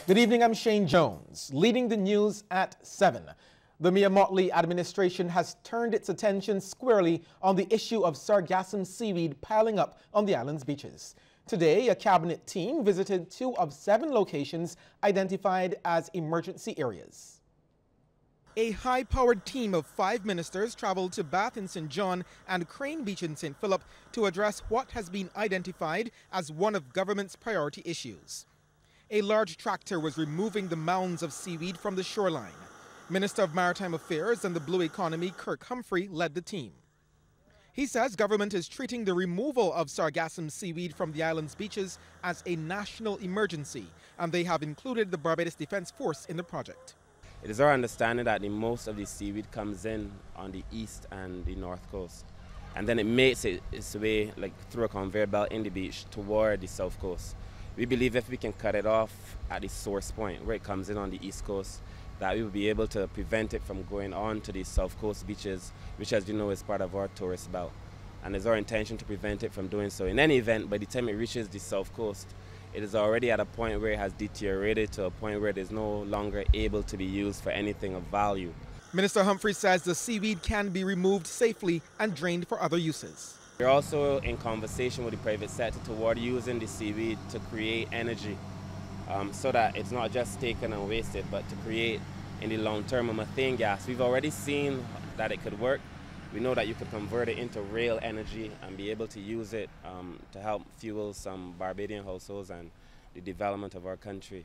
Good evening, I'm Shane Jones, leading the news at 7. The Mia Mottley administration has turned its attention squarely on the issue of sargassum seaweed piling up on the island's beaches. Today, a cabinet team visited 2 of 7 locations identified as emergency areas. A high-powered team of 5 ministers traveled to Bath in St. John and Crane Beach in St. Philip to address what has been identified as one of government's priority issues. A large tractor was removing the mounds of seaweed from the shoreline. Minister of Maritime Affairs and the Blue Economy, Kirk Humphrey, led the team. He says government is treating the removal of sargassum seaweed from the island's beaches as a national emergency, and they have included the Barbados Defence Force in the project. It is our understanding that most of the seaweed comes in on the east and the north coast, and then it makes its way through a conveyor belt in the beach toward the south coast. We believe if we can cut it off at the source point where it comes in on the east coast, that we will be able to prevent it from going on to the south coast beaches, which, as you know, is part of our tourist belt. And it's our intention to prevent it from doing so. In any event, by the time it reaches the south coast, it is already at a point where it has deteriorated to a point where it is no longer able to be used for anything of value. Minister Humphrey says the seaweed can be removed safely and drained for other uses. We're also in conversation with the private sector toward using the seaweed to create energy so that it's not just taken and wasted, but to create in the long term a methane gas. We've already seen that it could work. We know that you could convert it into real energy and be able to use it to help fuel some Barbadian households and the development of our country.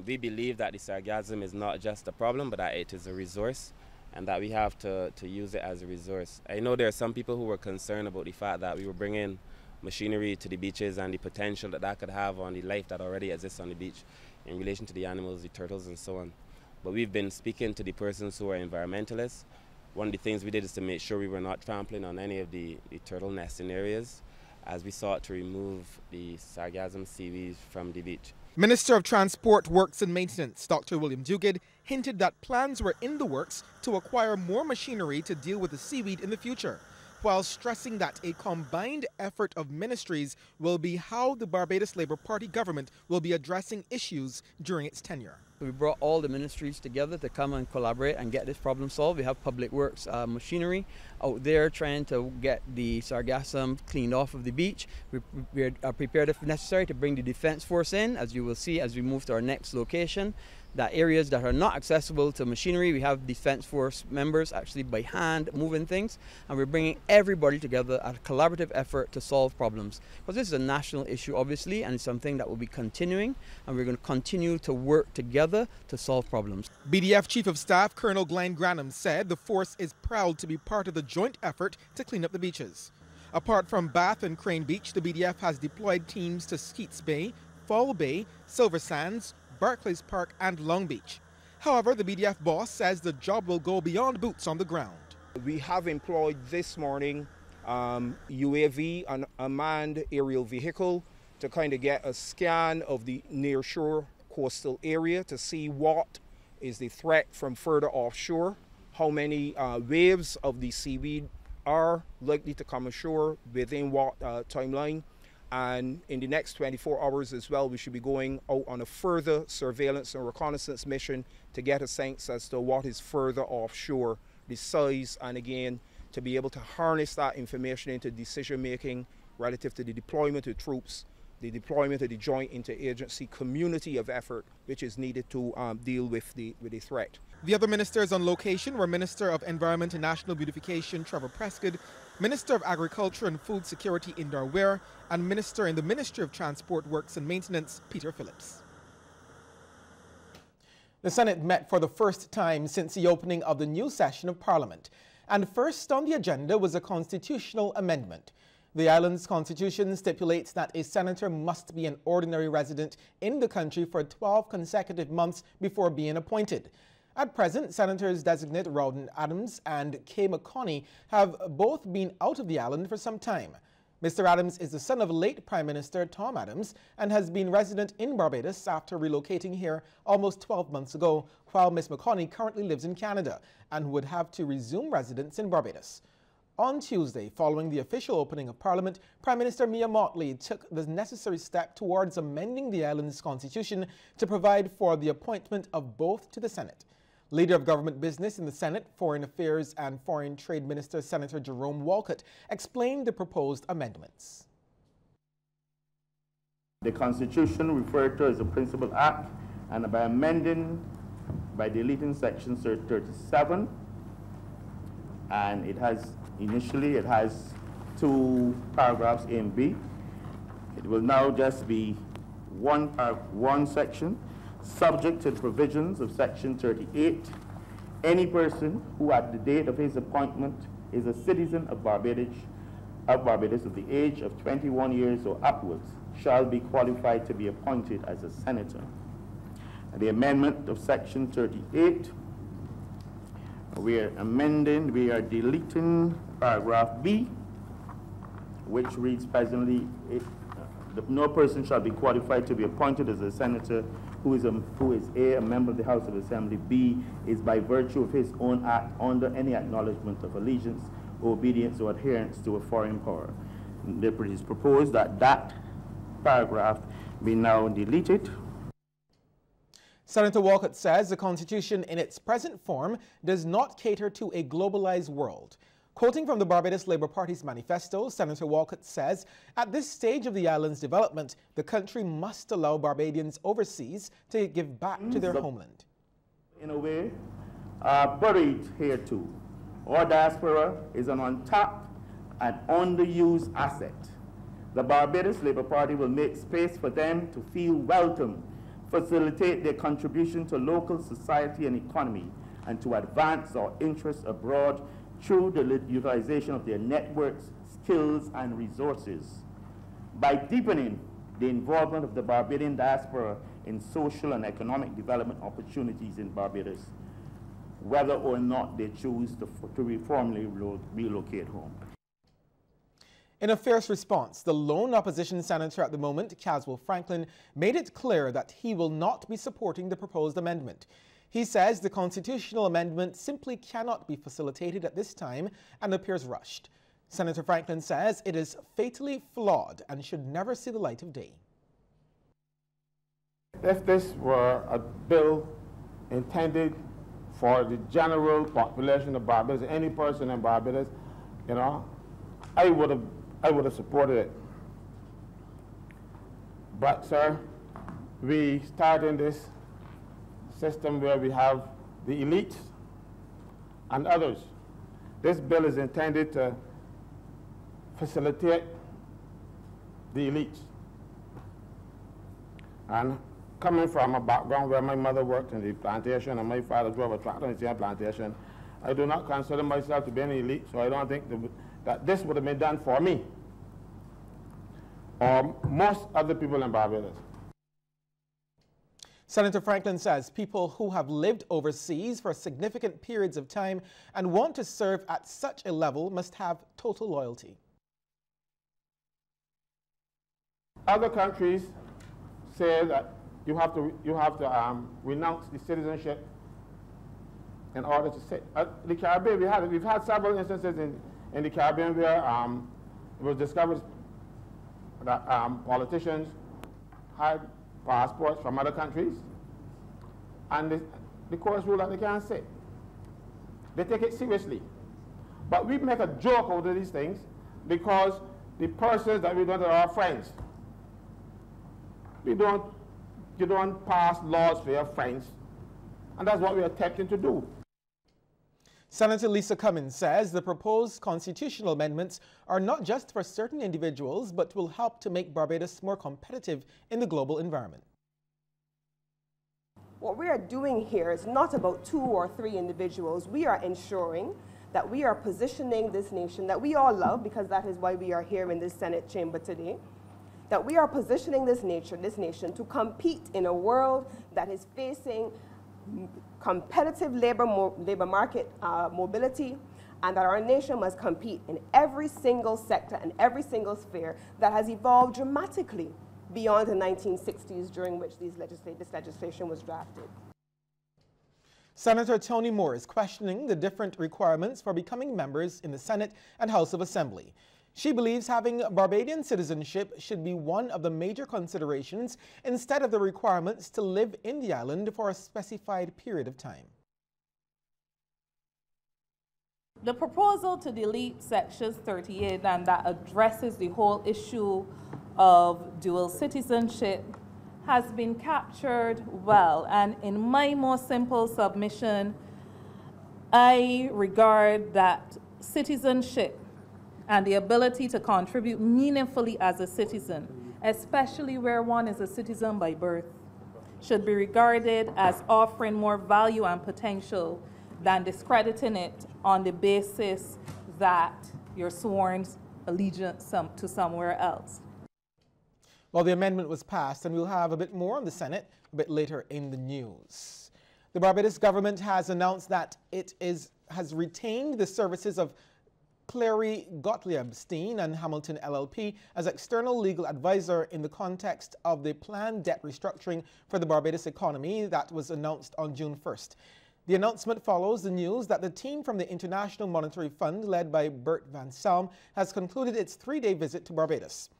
We believe that the sargassum is not just a problem, but that it is a resource, and that we have to use it as a resource. I know there are some people who were concerned about the fact that we were bringing machinery to the beaches and the potential that that could have on the life that already exists on the beach in relation to the animals, the turtles and so on. But we've been speaking to the persons who are environmentalists. One of the things we did is to make sure we were not trampling on any of the turtle nesting areas as we sought to remove the sargassum seaweed from the beach. Minister of Transport, Works and Maintenance, Dr. William Duguid, hinted that plans were in the works to acquire more machinery to deal with the seaweed in the future, while stressing that a combined effort of ministries will be how the Barbados Labour Party government will be addressing issues during its tenure. We brought all the ministries together to come and collaborate and get this problem solved. We have public works machinery out there trying to get the sargassum cleaned off of the beach. We are prepared if necessary to bring the defence force in, as you will see as we move to our next location. That areas that are not accessible to machinery, we have defence force members actually by hand moving things, and we're bringing everybody together at a collaborative effort to solve problems. Because this is a national issue, obviously, and it's something that will be continuing, and we're going to continue to work together to solve problems. BDF Chief of Staff Colonel Glenn Granham said the force is proud to be part of the joint effort to clean up the beaches. Apart from Bath and Crane Beach, the BDF has deployed teams to Skeets Bay, Fall Bay, Silver Sands, Barclays Park and Long Beach. However, the BDF boss says the job will go beyond boots on the ground. We have employed this morning UAV, an unmanned aerial vehicle, to kind of get a scan of the nearshore coastal area to see what is the threat from further offshore, how many waves of the seaweed are likely to come ashore, within what timeline. And in the next 24 hours as well, we should be going out on a further surveillance and reconnaissance mission to get a sense as to what is further offshore, the size, and again, to be able to harness that information into decision making relative to the deployment of troops, the deployment of the joint interagency community of effort which is needed to deal with the threat. The other ministers on location were Minister of Environment and National Beautification Trevor Prescott, Minister of Agriculture and Food Security Indar Ware, and Minister in the Ministry of Transport, Works and Maintenance Peter Phillips. The Senate met for the first time since the opening of the new session of Parliament, and first on the agenda was a constitutional amendment. The island's constitution stipulates that a senator must be an ordinary resident in the country for 12 consecutive months before being appointed. At present, Senators designate Rowden Adams and Kay McConney have both been out of the island for some time. Mr. Adams is the son of late Prime Minister Tom Adams and has been resident in Barbados after relocating here almost 12 months ago, while Ms. McConney currently lives in Canada and would have to resume residence in Barbados. On Tuesday, following the official opening of Parliament, Prime Minister Mia Mottley took the necessary step towards amending the island's constitution to provide for the appointment of both to the Senate. Leader of Government Business in the Senate, Foreign Affairs and Foreign Trade Minister Senator Jerome Walcott explained the proposed amendments. The Constitution referred to as a Principal Act, and by deleting Section 37, and it has two paragraphs A and B. It will now just be one section, subject to the provisions of Section 38. Any person who at the date of his appointment is a citizen of Barbados of the age of 21 years or upwards shall be qualified to be appointed as a senator. The amendment of Section 38, we are deleting paragraph B, which reads presently, no person shall be qualified to be appointed as a senator who is a member of the House of Assembly, B, is by virtue of his own act under any acknowledgement of allegiance, obedience, or adherence to a foreign power. It is proposed that that paragraph be now deleted. Senator Walcott says the Constitution in its present form does not cater to a globalized world. Quoting from the Barbados Labour Party's manifesto, Senator Walcott says, at this stage of the island's development, the country must allow Barbadians overseas to give back to their homeland. In a way, are buried here too. Our diaspora is an untapped and underused asset. The Barbados Labour Party will make space for them to feel welcome, facilitate their contribution to local society and economy, and to advance our interests abroad through the utilization of their networks, skills, and resources. By deepening the involvement of the Barbadian diaspora in social and economic development opportunities in Barbados, whether or not they choose to formally relocate home. In a fierce response, the lone opposition senator at the moment, Caswell Franklin, made it clear that he will not be supporting the proposed amendment. He says the constitutional amendment simply cannot be facilitated at this time and appears rushed. Senator Franklin says it is fatally flawed and should never see the light of day. If this were a bill intended for the general population of Barbados, any person in Barbados, you know, I would have supported it. But, sir, we start in this system where we have the elites and others. This bill is intended to facilitate the elites. And coming from a background where my mother worked in the plantation and my father drove a tractor in the same plantation, I do not consider myself to be an elite, so I don't think that this would have been done for me or most other people in Barbados. Senator Franklin says people who have lived overseas for significant periods of time and want to serve at such a level must have total loyalty. Other countries say that you have to renounce the citizenship in order to sit. The Caribbean, we've had several instances in the Caribbean where it was discovered that politicians had passports from other countries, and the courts rule that they can't sit. They take it seriously. But we make a joke out of these things because the persons that we don't are our friends. You don't pass laws for your friends, and that's what we are attempting to do. Senator Lisa Cummins says the proposed constitutional amendments are not just for certain individuals, but will help to make Barbados more competitive in the global environment. What we are doing here is not about 2 or 3 individuals. We are ensuring that we are positioning this nation that we all love, because that is why we are here in this Senate chamber today, that we are positioning this nation to compete in a world that is facing competitive labor market mobility, and that our nation must compete in every single sector and every single sphere that has evolved dramatically beyond the 1960s, during which this legislation was drafted. Senator Tony Moore is questioning the different requirements for becoming members in the Senate and House of Assembly. She believes having Barbadian citizenship should be one of the major considerations instead of the requirements to live in the island for a specified period of time. The proposal to delete Section 38 and that addresses the whole issue of dual citizenship has been captured well, and in my most simple submission, I regard that citizenship and the ability to contribute meaningfully as a citizen, especially where one is a citizen by birth, should be regarded as offering more value and potential than discrediting it on the basis that you're sworn allegiance to somewhere else. Well, the amendment was passed, and we'll have a bit more on the Senate a bit later in the news. The Barbados government has announced that it has retained the services of Clary Gottliebstein and Hamilton LLP as external legal advisor in the context of the planned debt restructuring for the Barbados economy that was announced on June 1st. The announcement follows the news that the team from the International Monetary Fund, led by Bert Van Salm, has concluded its 3-day visit to Barbados.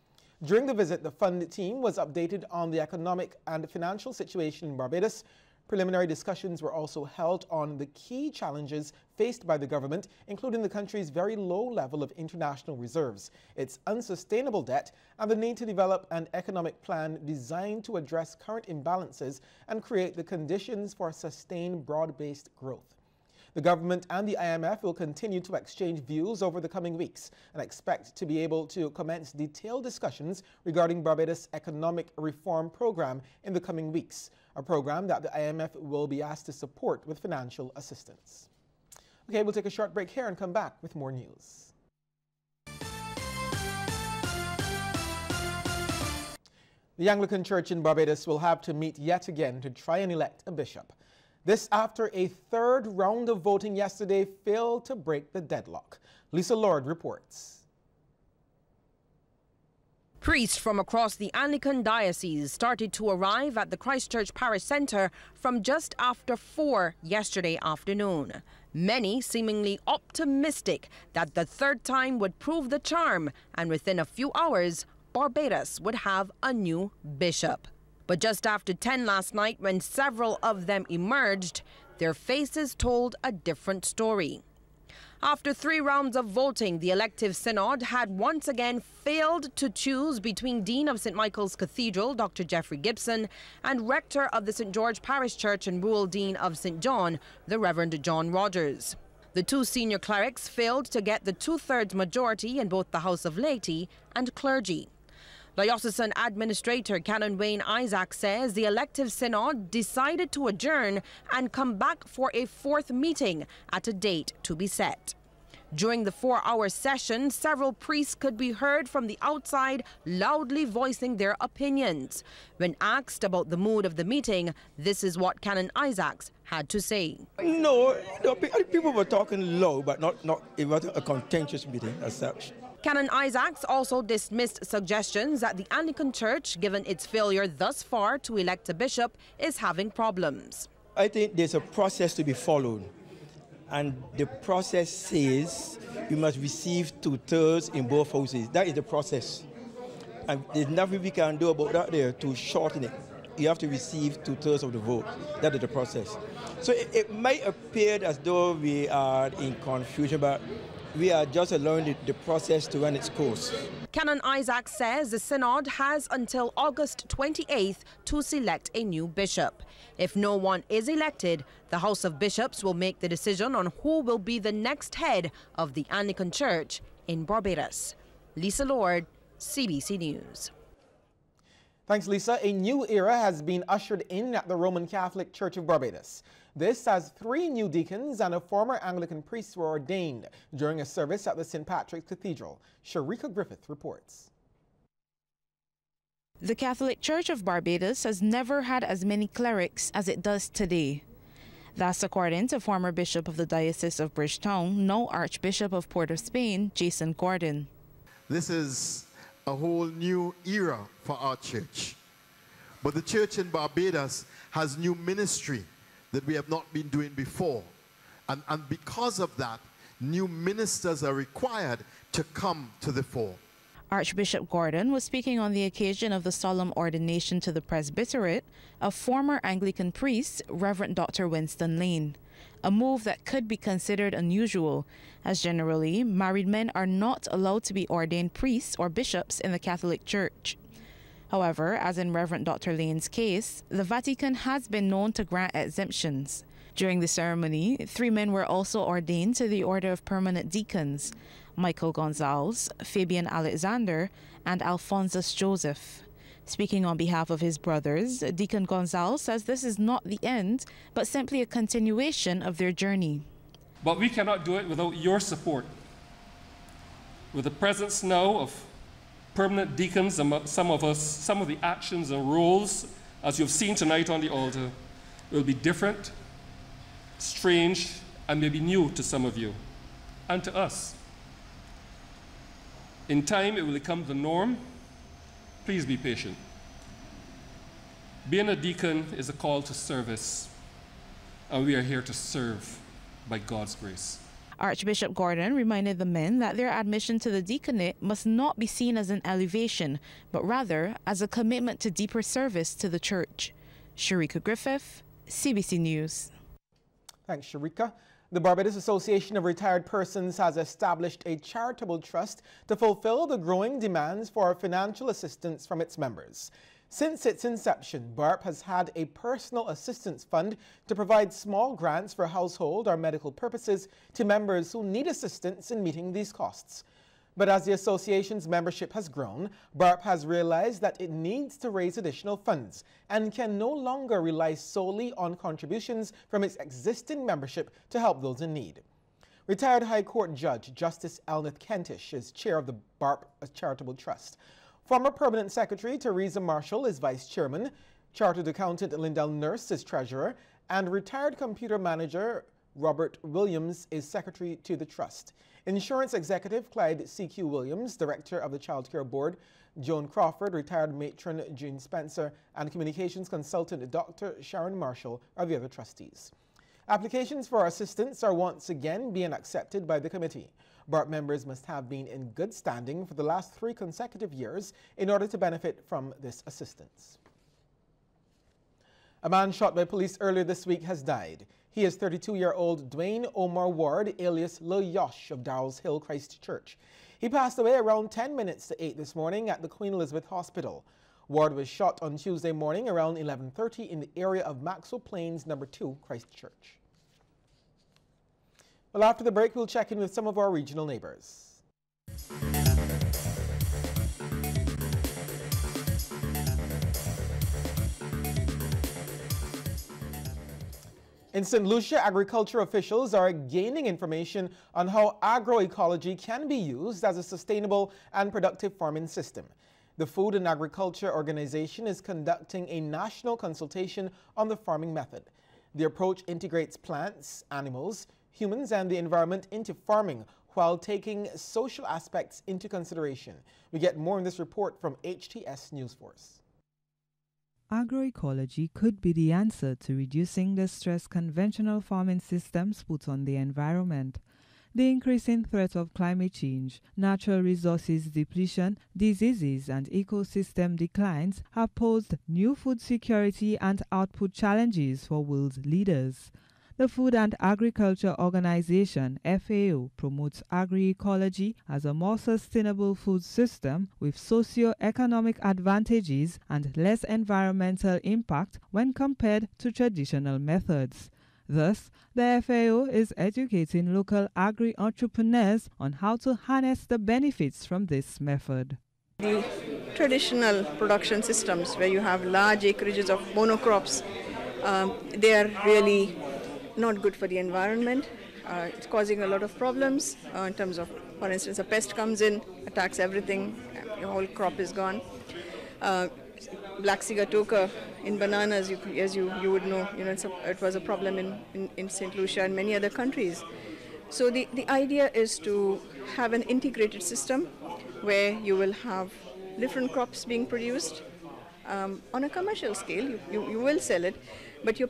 During the visit, the fund team was updated on the economic and financial situation in Barbados. Preliminary discussions were also held on the key challenges faced by the government, including the country's very low level of international reserves, its unsustainable debt, and the need to develop an economic plan designed to address current imbalances and create the conditions for sustained broad-based growth. The government and the IMF will continue to exchange views over the coming weeks and expect to be able to commence detailed discussions regarding Barbados' economic reform program in the coming weeks, a program that the IMF will be asked to support with financial assistance. Okay, we'll take a short break here and come back with more news. The Anglican Church in Barbados will have to meet yet again to try and elect a bishop. This after a third round of voting yesterday failed to break the deadlock. Lisa Lord reports. Priests from across the Anglican diocese started to arrive at the Christchurch Parish Centre from just after 4 yesterday afternoon. Many seemingly optimistic that the third time would prove the charm, and within a few hours, Barbados would have a new bishop. But just after 10 last night, when several of them emerged, their faces told a different story. After 3 rounds of voting, the elective synod had once again failed to choose between Dean of St. Michael's Cathedral, Dr. Jeffrey Gibson, and Rector of the St. George Parish Church and Rural Dean of St. John, the Reverend John Rogers. The 2 senior clerics failed to get the 2/3 majority in both the House of Laity and clergy. Diocesan Administrator Canon Wayne Isaac says the elective synod decided to adjourn and come back for a 4th meeting at a date to be set. During the 4-hour session, several priests could be heard from the outside loudly voicing their opinions. When asked about the mood of the meeting, this is what Canon Isaacs had to say. No, people were talking low, but it wasn't a contentious meeting as such. Canon Isaacs also dismissed suggestions that the Anglican Church, given its failure thus far to elect a bishop, is having problems. I think there's a process to be followed, and the process says you must receive 2/3 in both houses. That is the process, and there's nothing we can do about that there to shorten it. You have to receive 2/3 of the vote. That is the process. So it might appear as though we are in confusion, but we are just allowing the process to run its course. Canon Isaac says the synod has until August 28th to select a new bishop. If no one is elected, the House of Bishops will make the decision on who will be the next head of the Anglican Church in Barbados. Lisa Lord, CBC News. Thanks, Lisa. A new era has been ushered in at the Roman Catholic Church of Barbados. This as 3 new deacons and a former Anglican priest were ordained during a service at the St. Patrick's Cathedral. Sharika Griffith reports. The Catholic Church of Barbados has never had as many clerics as it does today. That's according to former Bishop of the Diocese of Bridgetown, now Archbishop of Port of Spain, Jason Gordon. This is a whole new era for our church. But the church in Barbados has new ministry that we have not been doing before. And because of that, new ministers are required to come to the fore. Archbishop Gordon was speaking on the occasion of the solemn ordination to the presbyterate of former Anglican priest, Reverend Dr. Winston Lane, a move that could be considered unusual, as generally married men are not allowed to be ordained priests or bishops in the Catholic Church. However, as in Reverend Dr. Lane's case, the Vatican has been known to grant exemptions. During the ceremony, 3 men were also ordained to the Order of Permanent Deacons: Michael Gonzalez, Fabian Alexander, and Alphonsus Joseph. Speaking on behalf of his brothers, Deacon Gonzalez says this is not the end, but simply a continuation of their journey. But we cannot do it without your support. With the presence now of permanent deacons, some of the actions and roles, as you've seen tonight on the altar, will be different, strange, and maybe new to some of you, and to us. In time, it will become the norm. Please be patient. Being a deacon is a call to service, and we are here to serve by God's grace. Archbishop Gordon reminded the men that their admission to the deaconate must not be seen as an elevation, but rather as a commitment to deeper service to the church. Sharika Griffith, CBC News. Thanks, Sharika. The Barbados Association of Retired Persons has established a charitable trust to fulfill the growing demands for financial assistance from its members. Since its inception, BARP has had a personal assistance fund to provide small grants for household or medical purposes to members who need assistance in meeting these costs. But as the association's membership has grown, BARP has realized that it needs to raise additional funds and can no longer rely solely on contributions from its existing membership to help those in need. Retired High Court Judge Justice Elneth Kentish is chair of the BARP Charitable Trust. Former Permanent Secretary Teresa Marshall is vice chairman, Chartered Accountant Lindell Nurse is treasurer, and retired computer manager Robert Williams is secretary to the trust. Insurance executive Clyde C.Q. Williams, director of the Child Care Board, Joan Crawford, retired matron Jean Spencer, and communications consultant Dr. Sharon Marshall are the other trustees. Applications for assistance are once again being accepted by the committee. BARP members must have been in good standing for the last 3 consecutive years in order to benefit from this assistance. A man shot by police earlier this week has died. He is 32-year-old Dwayne Omar Ward, alias Lil Yosh of Darrell's Hill Christ Church. He passed away around 10 minutes to 8 this morning at the Queen Elizabeth Hospital. Ward was shot on Tuesday morning around 11:30 in the area of Maxwell Plains No. 2 Christ Church. Well, after the break, we'll check in with some of our regional neighbors. In St. Lucia, agriculture officials are gaining information on how agroecology can be used as a sustainable and productive farming system. The Food and Agriculture Organization is conducting a national consultation on the farming method. The approach integrates plants, animals, humans, and the environment into farming while taking social aspects into consideration. We get more in this report from HTS News Force. Agroecology could be the answer to reducing the stress conventional farming systems put on the environment. The increasing threat of climate change, natural resources depletion, diseases, and ecosystem declines have posed new food security and output challenges for world leaders. The Food and Agriculture Organization, FAO, promotes agroecology as a more sustainable food system with socio-economic advantages and less environmental impact when compared to traditional methods. Thus, the FAO is educating local agri-entrepreneurs on how to harness the benefits from this method. The traditional production systems where you have large acreages of monocrops, they are really not good for the environment. It's causing a lot of problems in terms of, for instance, a pest comes in, attacks everything, your whole crop is gone. Black sigatoka in bananas, as you would know, it was a problem in St. Lucia and many other countries. So the idea is to have an integrated system where you will have different crops being produced on a commercial scale. You will sell it, but you're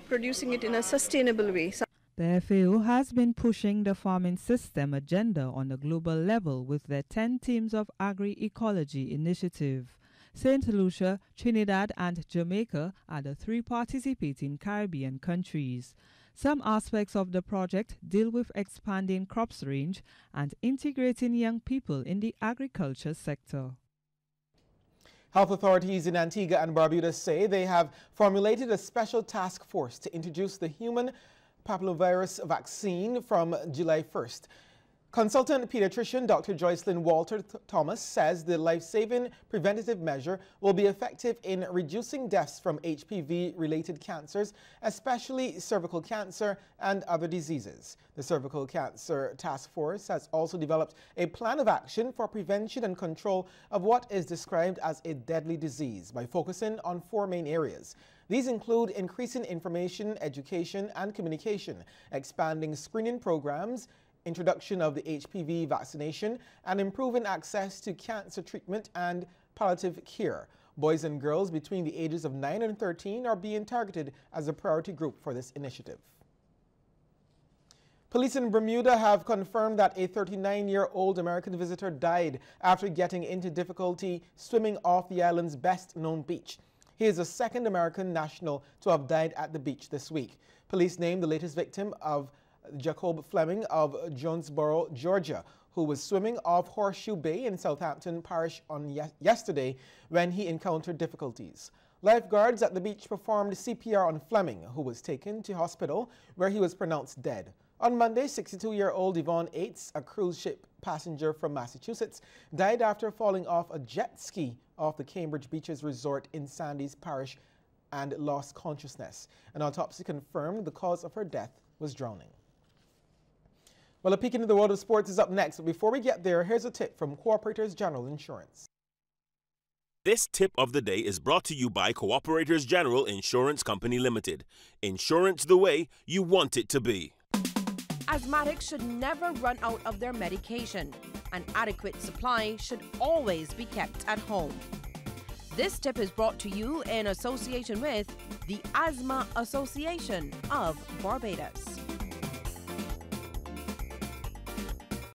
producing it in a sustainable way. The FAO has been pushing the farming system agenda on a global level with their 10 Themes of Agri-Ecology initiative. St. Lucia, Trinidad and Jamaica are the 3 participating Caribbean countries. Some aspects of the project deal with expanding crops range and integrating young people in the agriculture sector. Health authorities in Antigua and Barbuda say they have formulated a special task force to introduce the human papillomavirus vaccine from July 1st. Consultant pediatrician Dr. Joycelyn Walter Thomas says the life-saving preventative measure will be effective in reducing deaths from HPV-related cancers, especially cervical cancer and other diseases. The Cervical Cancer Task Force has also developed a plan of action for prevention and control of what is described as a deadly disease by focusing on 4 main areas. These include increasing information, education, and communication, expanding screening programs, introduction of the HPV vaccination, and improving access to cancer treatment and palliative care. Boys and girls between the ages of 9 and 13 are being targeted as a priority group for this initiative. Police in Bermuda have confirmed that a 39-year-old American visitor died after getting into difficulty swimming off the island's best-known beach. He is the 2nd American national to have died at the beach this week. Police named the latest victim of Jacob Fleming of Jonesboro, Georgia, who was swimming off Horseshoe Bay in Southampton Parish on yesterday when he encountered difficulties. Lifeguards at the beach performed CPR on Fleming, who was taken to hospital where he was pronounced dead. On Monday, 62-year-old Yvonne Aites, a cruise ship passenger from Massachusetts, died after falling off a jet ski off the Cambridge Beaches Resort in Sandys Parish and lost consciousness. An autopsy confirmed the cause of her death was drowning. Well, a peek into the world of sports is up next, but before we get there, here's a tip from Cooperators General Insurance. This tip of the day is brought to you by Cooperators General Insurance Company Limited. Insurance the way you want it to be. Asthmatics should never run out of their medication. An adequate supply should always be kept at home. This tip is brought to you in association with the Asthma Association of Barbados.